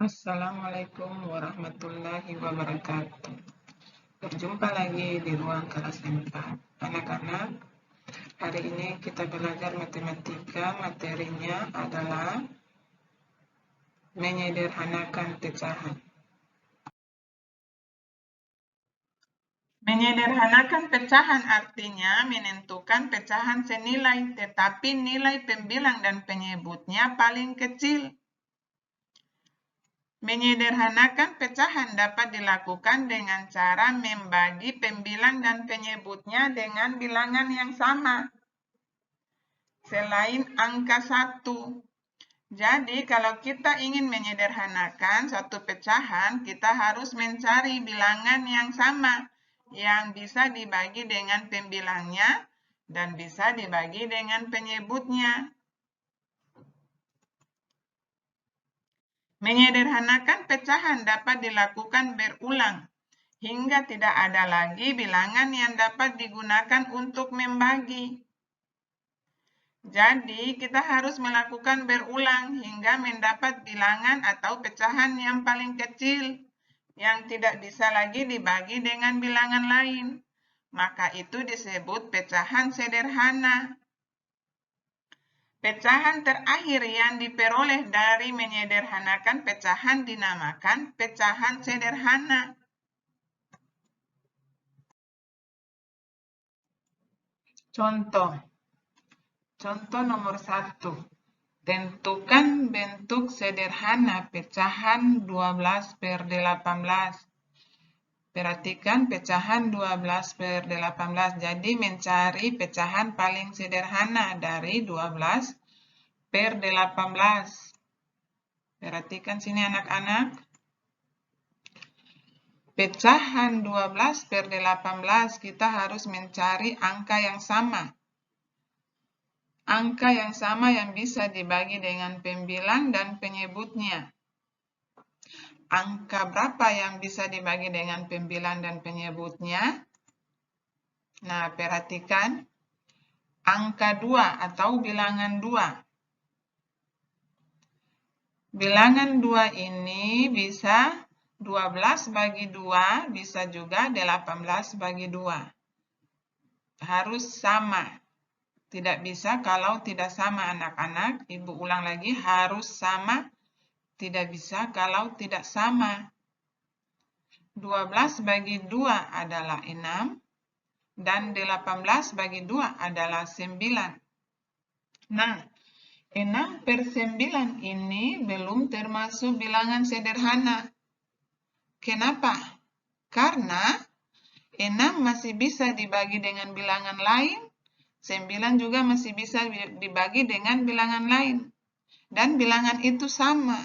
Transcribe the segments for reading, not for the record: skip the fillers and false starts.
Assalamualaikum warahmatullahi wabarakatuh. Berjumpa lagi di ruang kelas 4. Anak-anak, hari ini kita belajar matematika. Materinya adalah menyederhanakan pecahan. Menyederhanakan pecahan artinya menentukan pecahan senilai, tetapi nilai pembilang dan penyebutnya paling kecil. Menyederhanakan pecahan dapat dilakukan dengan cara membagi pembilang dan penyebutnya dengan bilangan yang sama, selain angka 1. Jadi, kalau kita ingin menyederhanakan suatu pecahan, kita harus mencari bilangan yang sama, yang bisa dibagi dengan pembilangnya dan bisa dibagi dengan penyebutnya. Menyederhanakan pecahan dapat dilakukan berulang, hingga tidak ada lagi bilangan yang dapat digunakan untuk membagi. Jadi, kita harus melakukan berulang hingga mendapat bilangan atau pecahan yang paling kecil, yang tidak bisa lagi dibagi dengan bilangan lain. Maka itu disebut pecahan sederhana. Pecahan terakhir yang diperoleh dari menyederhanakan pecahan dinamakan pecahan sederhana. Contoh nomor 1. Tentukan bentuk sederhana pecahan 12/18. Perhatikan pecahan 12/18. Jadi mencari pecahan paling sederhana dari 12/18. Perhatikan sini anak-anak. Pecahan 12/18 kita harus mencari angka yang sama. Angka yang sama yang bisa dibagi dengan pembilang dan penyebutnya. Angka berapa yang bisa dibagi dengan pembilang dan penyebutnya? Nah, perhatikan. Angka 2 atau bilangan 2. Bilangan 2 ini bisa 12/2, bisa juga 18/2. Harus sama. Tidak bisa kalau tidak sama anak-anak. Ibu ulang lagi, harus sama. Tidak bisa kalau tidak sama. 12/2 adalah 6 dan 18/2 adalah 9. Nah, 6/9 ini belum termasuk bilangan sederhana. Kenapa? Karena 6 masih bisa dibagi dengan bilangan lain, 9 juga masih bisa dibagi dengan bilangan lain. Dan bilangan itu sama.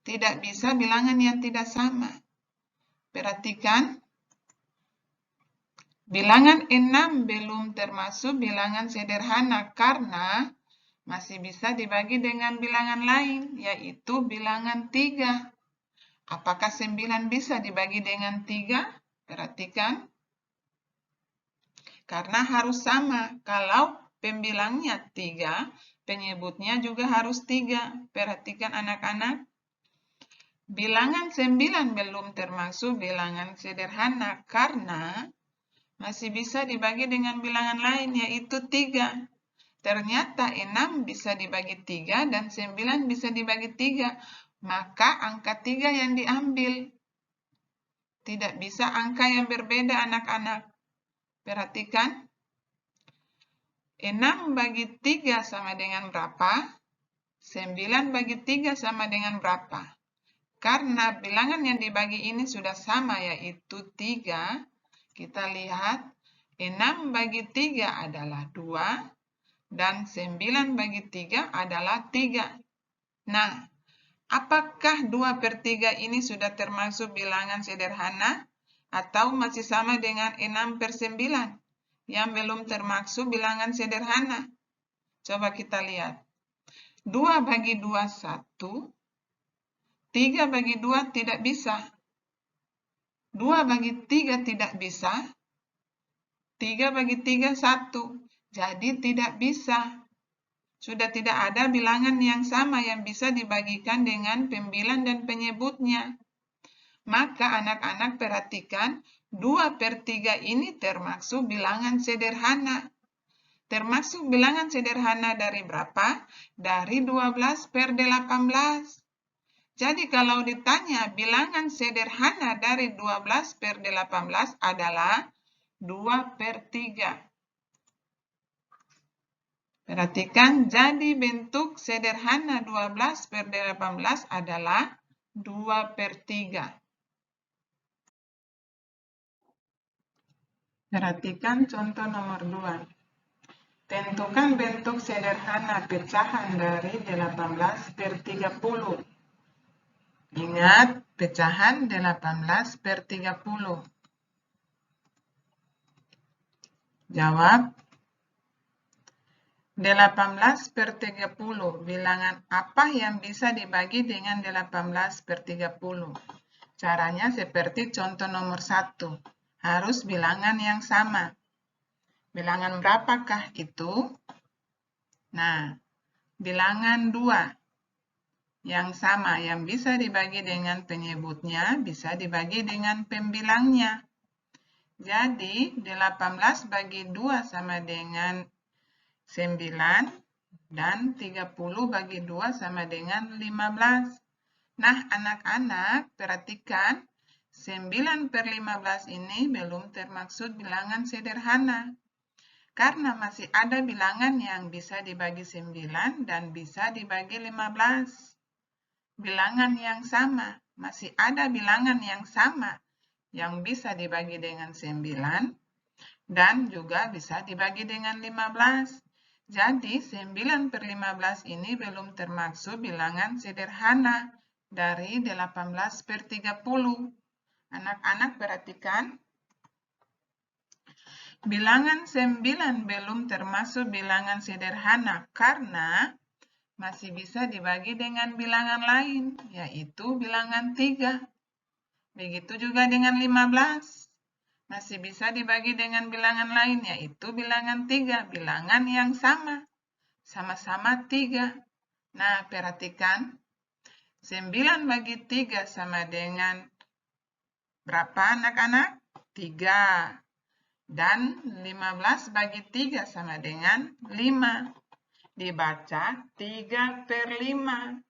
Tidak bisa bilangan yang tidak sama. Perhatikan. Bilangan 6 belum termasuk bilangan sederhana karena masih bisa dibagi dengan bilangan lain, yaitu bilangan 3. Apakah 9 bisa dibagi dengan 3? Perhatikan. Karena harus sama. Kalau pembilangnya 3, penyebutnya juga harus 3. Perhatikan anak-anak. Bilangan 9 belum termasuk bilangan sederhana karena masih bisa dibagi dengan bilangan lain, yaitu 3. Ternyata 6 bisa dibagi 3 dan 9 bisa dibagi 3. Maka angka 3 yang diambil. Tidak bisa angka yang berbeda anak-anak. Perhatikan. 6/3 sama dengan berapa? 9/3 sama dengan berapa? Karena bilangan yang dibagi ini sudah sama, yaitu 3. Kita lihat 6/3 adalah 2 dan 9/3 adalah 3. Nah, apakah 2/3 ini sudah termasuk bilangan sederhana atau masih sama dengan 6/9 yang belum termasuk bilangan sederhana? Coba kita lihat. 2/2 1. 3/2 tidak bisa. 2/3 tidak bisa. 3/3 1. Jadi tidak bisa. sudah tidak ada bilangan yang sama yang bisa dibagikan dengan pembilang dan penyebutnya. Maka anak-anak perhatikan 2/3 ini termasuk bilangan sederhana. Termasuk bilangan sederhana dari berapa? Dari 12/18. Jadi kalau ditanya bilangan sederhana dari 12/18 adalah 2/3. Perhatikan, jadi bentuk sederhana 12/18 adalah 2/3. Perhatikan contoh nomor 2. Tentukan bentuk sederhana pecahan dari 18/30. Ingat, pecahan 18/30. Jawab. 18/30. Bilangan apa yang bisa dibagi dengan 18/30? Caranya seperti contoh nomor 1. Harus bilangan yang sama. Bilangan berapakah itu? Nah, bilangan 2 yang sama yang bisa dibagi dengan penyebutnya bisa dibagi dengan pembilangnya. Jadi, 18 bagi 2 sama dengan 9 dan 30 bagi 2 sama dengan 15. Nah, anak-anak perhatikan 9/15 ini belum termaksud bilangan sederhana. Karena masih ada bilangan yang bisa dibagi 9 dan bisa dibagi 15. Bilangan yang sama, masih ada bilangan yang sama yang bisa dibagi dengan 9 dan juga bisa dibagi dengan 15. Jadi, 9/15 ini belum termasuk bilangan sederhana dari 18/30. Anak-anak perhatikan. Bilangan 9 belum termasuk bilangan sederhana karena masih bisa dibagi dengan bilangan lain, yaitu bilangan 3. Begitu juga dengan 15. Masih bisa dibagi dengan bilangan lain, yaitu bilangan 3, bilangan yang sama. Sama-sama 3. Nah, perhatikan. 9 bagi 3 sama dengan berapa anak-anak? 3. Dan 15 bagi 3 sama dengan 5. Dibaca 3/5.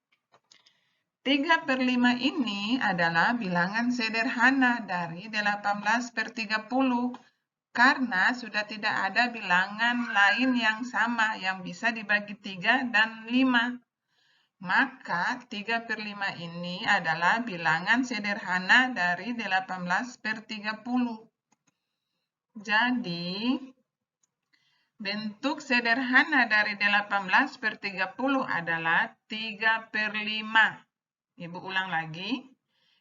3/5 ini adalah bilangan sederhana dari 18/30 karena sudah tidak ada bilangan lain yang sama yang bisa dibagi 3 dan 5. Maka 3/5 ini adalah bilangan sederhana dari 18/30. Jadi, bentuk sederhana dari 18/30 adalah 3/5. Ibu ulang lagi.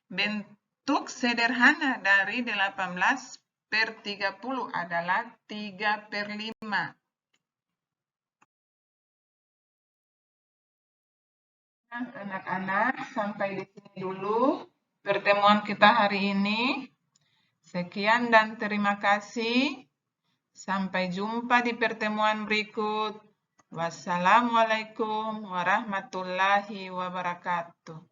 Bentuk sederhana dari 18/30 adalah 3/5. Nah, anak-anak, sampai di sini dulu pertemuan kita hari ini. Sekian dan terima kasih. Sampai jumpa di pertemuan berikut. Wassalamualaikum warahmatullahi wabarakatuh.